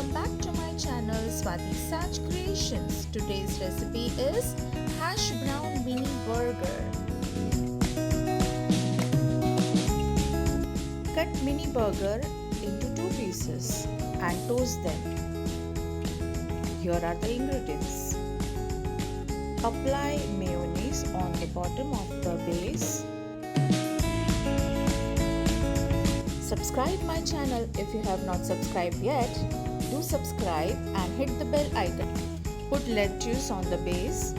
welcome back to my channel Swati Sach Creations. Today's recipe is hash brown mini burger. Cut mini burger into 2 pieces and toast them. Here are the ingredients. Apply mayonnaise on the bottom of the base. Subscribe my channel if you have not subscribed yet. Do subscribe and hit the bell icon. Put lettuce on the base.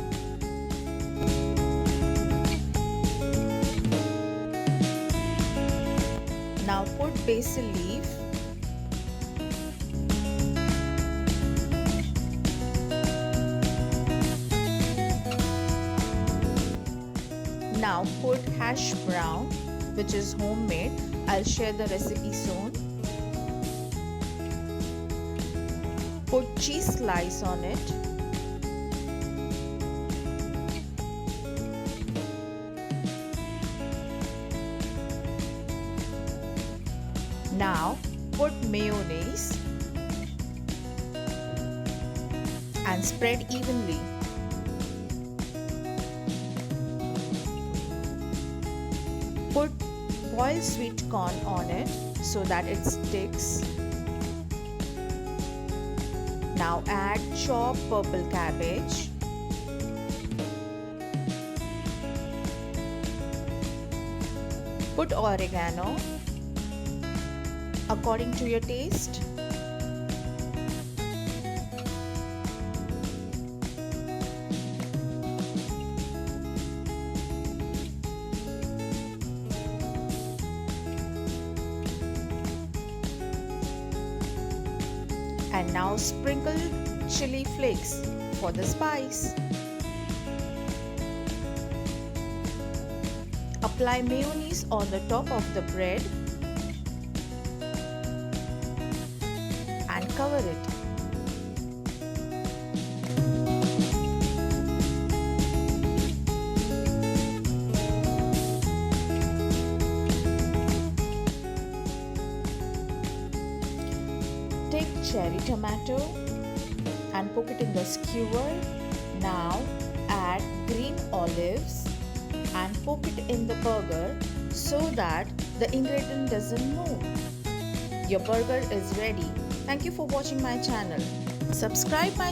Now put basil leaf. Now put hash brown, which is homemade. I'll share the recipe soon. Put cheese slice on it. Now put mayonnaise and spread evenly. Put boiled sweet corn on it so that it sticks. Now add chopped purple cabbage. Put oregano according to your taste. And now sprinkle chili flakes for the spice. Apply mayonnaise on the top of the bread and cover it. Take cherry tomato and poke it in the skewer. Now add green olives and poke it in the burger so that the ingredient doesn't move. Your burger is ready. Thank you for watching my channel. Subscribe my